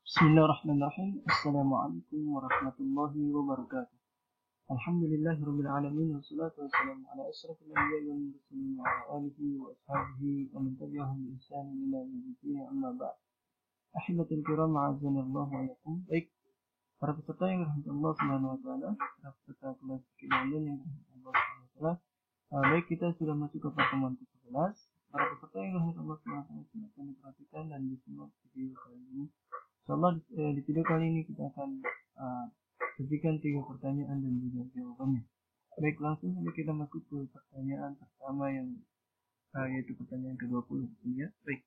Bismillahirrahmanirrahim. Assalamualaikum warahmatullahi wabarakatuh. Alhamdulillahirabbil alamin wassalatu wassalamu ala asyrafil anbiya'i wal mursalin wa ala alihi wa ashabihi wa man tabi'ahum bi ihsan ila yaumil amma ba'd. Ahibatul kiram, a'azzanallahu wa iyyakum. Baik, para peserta yang dirahmati Allah Subhanahu wa taala, para peserta kelas keimanan yang dirahmati Allah Subhanahu wa taala. Baik, kita sudah masuk ke pertemuan ke-11. Para peserta yang dirahmati Allah Subhanahu wa taala, silakan diperhatikan dan disimak video kali ini. Insyaallah di video kali ini kita akan sajikan 3 pertanyaan dan juga jawabannya. Baik, langsung saja kita masuk ke pertanyaan pertama yang yaitu pertanyaan ke-20 ya. Baik.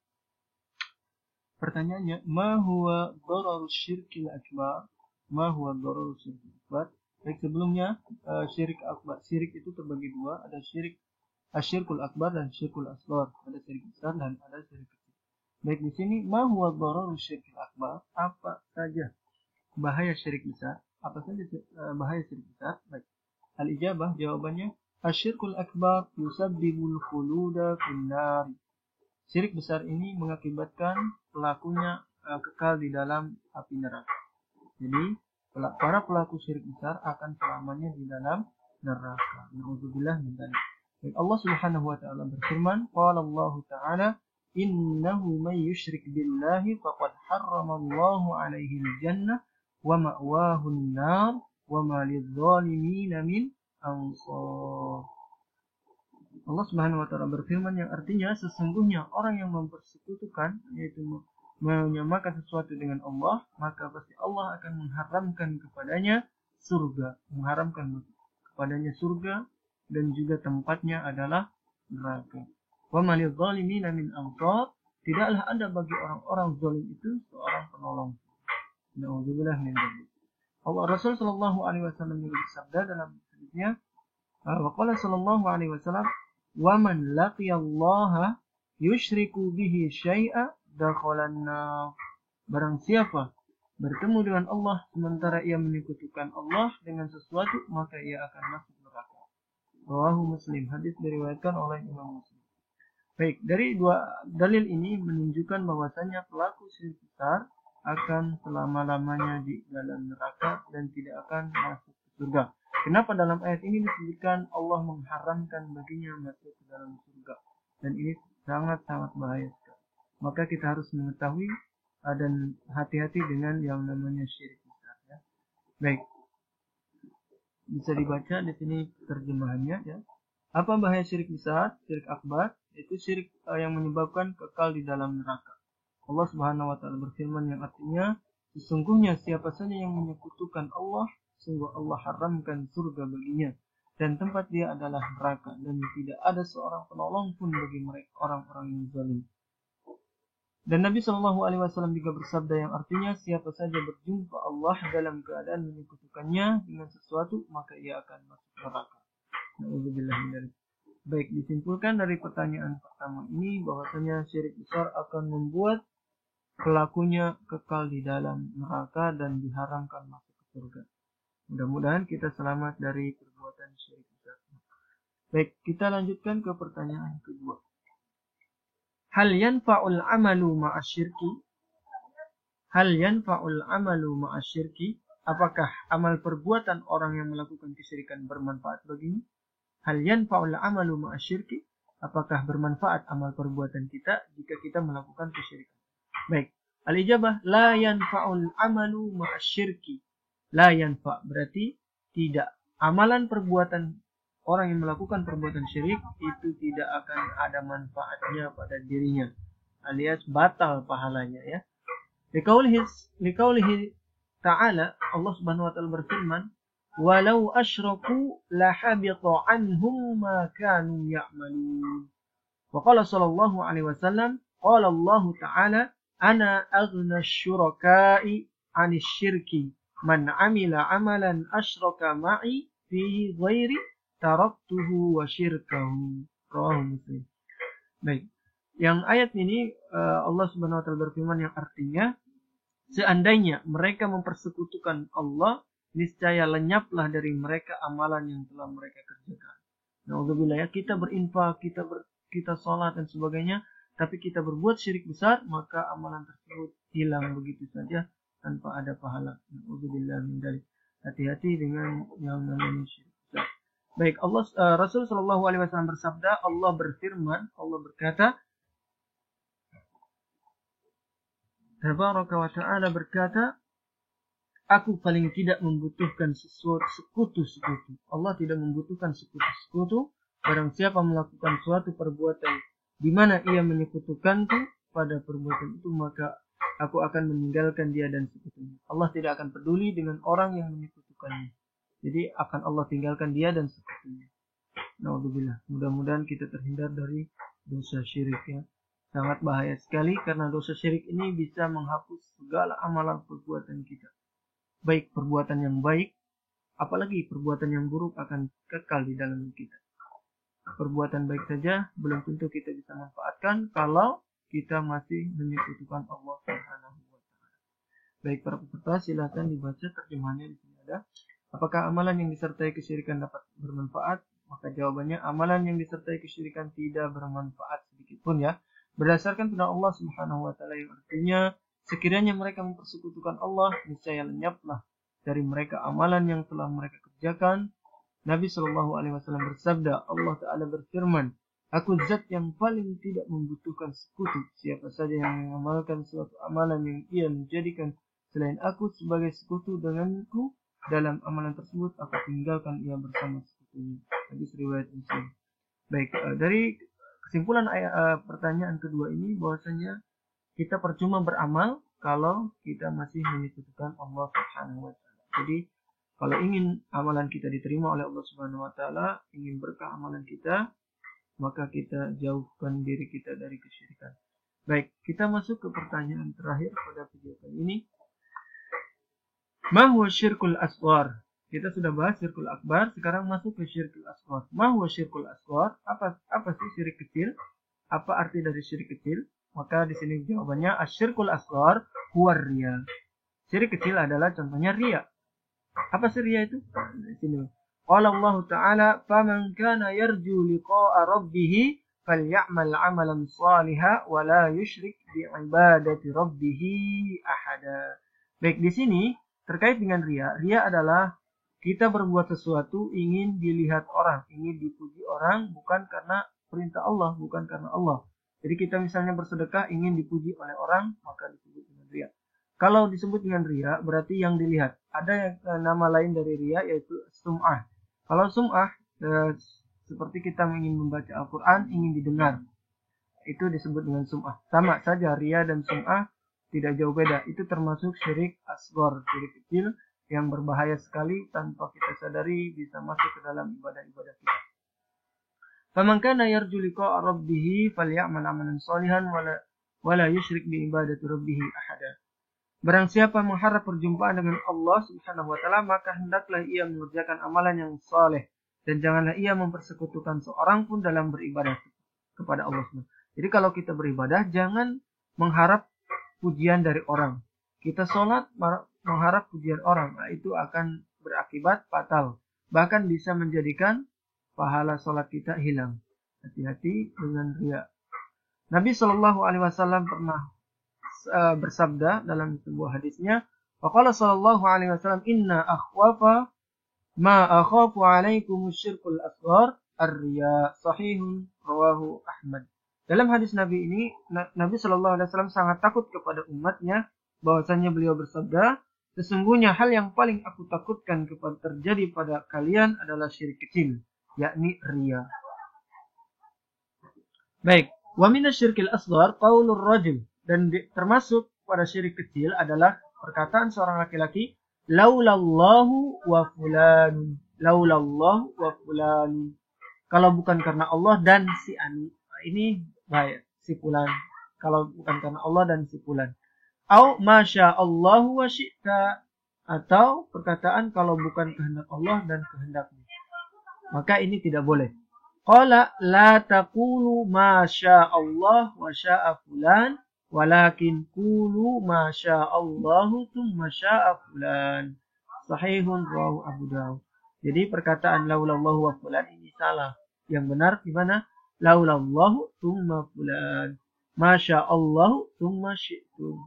Pertanyaannya, ma huwa dararus syirkil akbar? Ma huwa dararus syirkil akbar? Baik, sebelumnya syirik akbar. Syirik itu terbagi dua, ada asyirkul akbar dan syirkul asghar. Ada syirik besar dan ada syirik kecil. Baik, di sini ma huwa dararus syirkil akbar? Apa saja bahaya syirik besar? Apa saja bahaya syirik besar? Baik. Al-ijabah, jawabannya, asyirkul akbar yusabbibul khuluda finnar. Syirik besar ini mengakibatkan pelakunya kekal di dalam api neraka. Jadi, para pelaku syirik besar akan selamanya di dalam neraka. Na'udzubillah min dzalik. Allah Subhanahu wa taala berfirman, qala Allah taala, innahu may yusyrik billahi faqad harramallahu 'alaihi al-jannah wa ma'wahu an-nar wa ma lidh-dhalimin min ansar. Allah Subhanahu wa taala berfirman yang artinya sesungguhnya orang yang mempersekutukan, yaitu menyamakan sesuatu dengan Allah, maka pasti Allah akan mengharamkan kepadanya surga, dan juga tempatnya adalah neraka. Wa ma lidh-dhalimin min ansar, tidaklah ada bagi orang-orang zalim itu seorang penolong. Na'udzubillah min dzalik. Allah Rasul sallallahu alaihi wasallam juga bersabda dalam hadisnya, wa qala sallallahu alaihi wasallam, wa man laqiyallaha yusyriku bihi syai'a dakhalan nar. Barang siapa bertemu dengan Allah sementara ia menyekutukan Allah dengan sesuatu, maka ia akan masuk neraka. Rawahu Muslim. Hadis diriwayatkan oleh Imam Muslim. Baik, dari dua dalil ini menunjukkan bahwasanya pelaku syirik besar akan selama-lamanya di dalam neraka dan tidak akan masuk ke surga. Kenapa dalam ayat ini disebutkan Allah mengharamkan baginya masuk ke dalam surga? Dan ini sangat-sangat bahaya sekali. Maka kita harus mengetahui dan hati-hati dengan yang namanya syirik besar. Ya. Baik, bisa dibaca di sini terjemahannya. Ya. Apa bahaya syirik besar? Syirik akbar itu syirik yang menyebabkan kekal di dalam neraka. Allah Subhanahu wa taala berfirman yang artinya sesungguhnya siapa saja yang menyekutukan Allah, sungguh Allah haramkan surga baginya dan tempat dia adalah neraka, dan tidak ada seorang penolong pun bagi mereka orang-orang yang zalim. Dan Nabi Shallallahu alaihi wasallam juga bersabda yang artinya siapa saja berjumpa Allah dalam keadaan menyekutukannya dengan sesuatu, maka ia akan masuk neraka. Na'udzubillah min dzalik. Baik, disimpulkan dari pertanyaan pertama ini bahwasanya syirik besar akan membuat pelakunya kekal di dalam neraka dan diharamkan masuk ke surga. Mudah-mudahan kita selamat dari perbuatan syirik besar. Baik, kita lanjutkan ke pertanyaan kedua. Hal yanfa'ul amalu ma'asyirki? Hal yanfa'ul amalu ma'asyirki? Apakah amal perbuatan orang yang melakukan kesyirikan bermanfaat baginya? Hal yanfa'ul amalu ma'asyirki? Apakah bermanfaat amal perbuatan kita jika kita melakukan kesyirikan? Baik, al-ijabah la yanfa'ul amalu ma'asyirki. La yanfa' berarti tidak. Amalan perbuatan orang yang melakukan perbuatan syirik itu tidak akan ada manfaatnya pada dirinya, alias batal pahalanya ya. Liqaulihi ta'ala, Allah Subhanahu wa taala berfirman, walau asyraku lahabita anhum ma kanu ya'malun. Wa qala sallallahu alaihi wasallam, qala Allah ta'ala, ana aghna syuraka'i 'anil syirki man 'amila 'amalan asyraka ma'i fihi ghairi taraktuhu wa syirkahu. Rawahu Muslim. Baik, yang ayat ini Allah Subhanahu wa taala berfirman yang artinya seandainya mereka mempersekutukan Allah, niscaya lenyaplah dari mereka amalan yang telah mereka kerjakan. Na'udzubillah ya, kita berinfak, kita sholat dan sebagainya, tapi kita berbuat syirik besar, maka amalan tersebut hilang begitu saja tanpa ada pahala. Na'udzubillah min dzalik. Hati-hati dengan yang namanya syirik. Baik, Rasul Shallallahu Alaihi Wasallam bersabda, Allah berfirman, Allah berkata, Tabaraka wa Ta'ala berkata, aku paling tidak membutuhkan sekutu-sekutu. Allah tidak membutuhkan sekutu-sekutu. Barang siapa melakukan suatu perbuatan di mana ia menyekutukanku pada perbuatan itu, maka aku akan meninggalkan dia dan sekutunya. Allah tidak akan peduli dengan orang yang menyekutukannya. Jadi akan Allah tinggalkan dia dan sekutunya. Naudzubillah. Mudah-mudahan kita terhindar dari dosa syirik ya. Sangat bahaya sekali karena dosa syirik ini bisa menghapus segala amalan perbuatan kita. Baik perbuatan yang baik, apalagi perbuatan yang buruk akan kekal di dalam kita. Perbuatan baik saja belum tentu kita bisa manfaatkan kalau kita masih menyekutukan Allah Subhanahu wa Ta'ala. Baik para peserta, silakan dibaca terjemahannya di sini ada. Apakah amalan yang disertai kesyirikan dapat bermanfaat? Maka jawabannya amalan yang disertai kesyirikan tidak bermanfaat sedikit pun ya. Berdasarkan firman Allah Subhanahu wa Ta'ala yang artinya sekiranya mereka mempersekutukan Allah, niscaya lenyaplah dari mereka amalan yang telah mereka kerjakan. Nabi Shallallahu Alaihi Wasallam bersabda, Allah Ta'ala berfirman, aku zat yang paling tidak membutuhkan sekutu. Siapa saja yang mengamalkan suatu amalan yang ia menjadikan selain aku sebagai sekutu denganku, dalam amalan tersebut aku tinggalkan ia bersama sekutunya. Hadis riwayat Muslim. Baik, dari kesimpulan pertanyaan kedua ini bahwasanya kita percuma beramal kalau kita masih menyekutukan Allah Subhanahu wa Ta'ala. Jadi kalau ingin amalan kita diterima oleh Allah Subhanahu wa Ta'ala, ingin berkah amalan kita, maka kita jauhkan diri kita dari kesyirikan. Baik, kita masuk ke pertanyaan terakhir pada video kali ini. Ma huwa syirkul asghar? Kita sudah bahas syirkul akbar, sekarang masuk ke syirkul asghar. Ma huwa syirkul asghar? Apa sih syirik kecil? Apa arti dari syirik kecil? Maka di sini jawabannya asyirkul asghar huwa riya. Syirik kecil adalah contohnya riya. Apa sih riya itu? Di sini. Qala Allah Ta'ala, "Faman kana yarju liqa'a rabbih falyamal 'amalan shalihan wa la yusyrik bi 'ibadati rabbih ahada." Baik, di sini terkait dengan riya. Riya adalah kita berbuat sesuatu ingin dilihat orang, ingin dipuji orang, bukan karena perintah Allah, bukan karena Allah. Jadi kita misalnya bersedekah ingin dipuji oleh orang, maka disebut dengan riya. Kalau disebut dengan riya, berarti yang dilihat. Ada nama lain dari riya, yaitu sum'ah. Kalau sum'ah, seperti kita ingin membaca Al-Quran, ingin didengar. Itu disebut dengan sum'ah. Sama saja, riya dan sum'ah tidak jauh beda. Itu termasuk syirik asghar, syirik kecil yang berbahaya sekali tanpa kita sadari bisa masuk ke dalam ibadah-ibadah kita. Faman kana yarju liqa'a rabbih falyamal 'amalan shalihan wa la yusyrik bi ibadati rabbih ahada. Barang siapa mengharap perjumpaan dengan Allah Subhanahu wa Ta'ala, maka hendaklah ia mengerjakan amalan yang saleh dan janganlah ia mempersekutukan seorang pun dalam beribadah kepada Allah. Jadi kalau kita beribadah jangan mengharap pujian dari orang. Kita sholat mengharap pujian orang, nah itu akan berakibat fatal. Bahkan bisa menjadikan pahala sholat kita hilang. Hati-hati dengan riya. Nabi Shallallahu Alaihi Wasallam pernah bersabda dalam sebuah hadisnya, "Faqala Shallallahu Alaihi Wasallam, Inna akhwafa ma akhafu alaikum syirkul asghar ar-riya." Sahihun rawahu Ahmad. Dalam hadis Nabi ini, Nabi Shallallahu Alaihi Wasallam sangat takut kepada umatnya, bahwasanya beliau bersabda, sesungguhnya hal yang paling aku takutkan terjadi pada kalian adalah syirik kecil, yakni riya. Baik, wa minasyirkil asghar qaulur rajul, dan termasuk pada syirik kecil adalah perkataan seorang laki-laki, laulallahu wa fulanun, laulallahu wa fulanun. Kalau bukan karena Allah dan si anu. Ini bahaya, si fulan. Kalau bukan karena Allah dan si fulan. Au masya Allah wa syi'ta, atau perkataan kalau bukan kehendak Allah dan kehendakmu. Maka ini tidak boleh. Qala la taqulu masya Allah wa sya'a fulan, walakin qulu masya Allah thumma sya'a fulan. Sahihun rawahu Abu Dawud. Jadi perkataan laulallahu wa fulan ini salah. Yang benar di mana? Laulallahu thumma fulan. Masya Allah thumma syi'tum.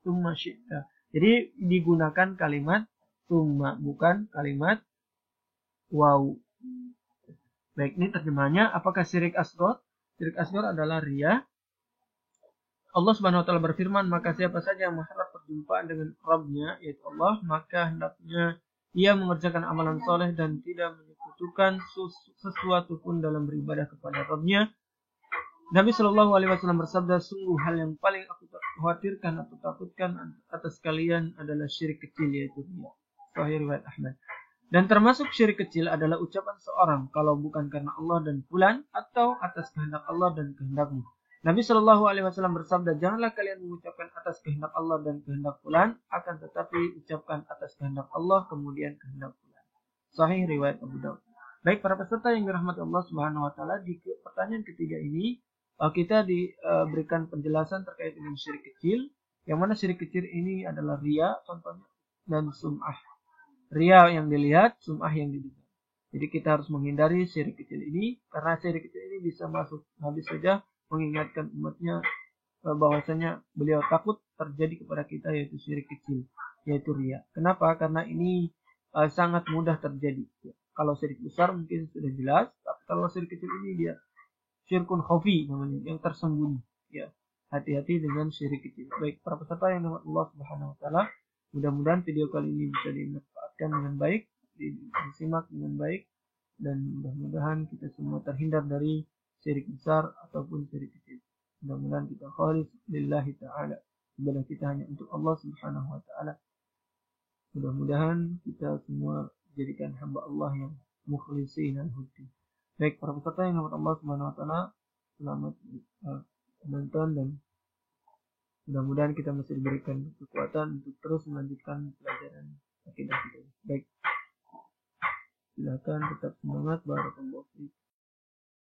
tsumma syi'ta. Jadi digunakan kalimat tsumma, bukan kalimat waw. Baik, ini terjemahnya. Apakah syirik asghar? Syirik asghar adalah riya. Allah Subhanahu wa taala berfirman, maka siapa saja yang mengharap perjumpaan dengan Rabb-Nya, yaitu Allah, maka hendaknya ia mengerjakan amalan soleh dan tidak menyekutukan sesuatu pun dalam beribadah kepada Rabb-Nya. Nabi Shallallahu Alaihi Wasallam bersabda, sungguh hal yang paling aku khawatirkan atau takutkan atas kalian adalah syirik kecil, yaitu riya. Sahih riwayat Ahmad. Dan termasuk syirik kecil adalah ucapan seorang, kalau bukan karena Allah dan fulan, atau atas kehendak Allah dan kehendakmu. Nabi Shallallahu Alaihi Wasallam bersabda, janganlah kalian mengucapkan atas kehendak Allah dan kehendak fulan, akan tetapi ucapkan atas kehendak Allah kemudian kehendak fulan. Sahih riwayat Abu Daud. Baik para peserta yang dirahmati Allah Subhanahu Wa Taala, di pertanyaan ketiga ini kita diberikan penjelasan terkait dengan syirik kecil, yang mana syirik kecil ini adalah riya contohnya dan sum'ah. Riya yang dilihat, sum'ah yang didengar. Jadi kita harus menghindari syirik kecil ini, karena syirik kecil ini bisa masuk. Nabi saja mengingatkan umatnya bahwasanya beliau takut terjadi kepada kita, yaitu syirik kecil, yaitu riya. Kenapa? Karena ini sangat mudah terjadi. Kalau syirik besar mungkin sudah jelas, tapi kalau syirik kecil ini dia syirkun khafi namanya, yang tersembunyi. Ya, hati-hati dengan syirik kecil. Baik, para peserta yang dirahmati Allah Subhanahu Wa Taala, mudah-mudahan video kali ini bisa dimanfaatkan dengan baik, disimak dengan baik, dan mudah-mudahan kita semua terhindar dari syirik besar ataupun syirik kecil. Mudah-mudahan kita khalis lillahi ta'ala. Ibadah kita hanya untuk Allah Subhanahu Wa Taala. Mudah-mudahan kita semua jadikan hamba Allah yang mukhlisin al-hudi. Baik, para peserta yang dirahmati Allah Subhanahu Wa Taala, selamat menonton, dan mudah-mudahan kita masih diberikan kekuatan untuk terus melanjutkan pelajaran akidah kita. Baik, silakan tetap semangat. Barakallahu fiik.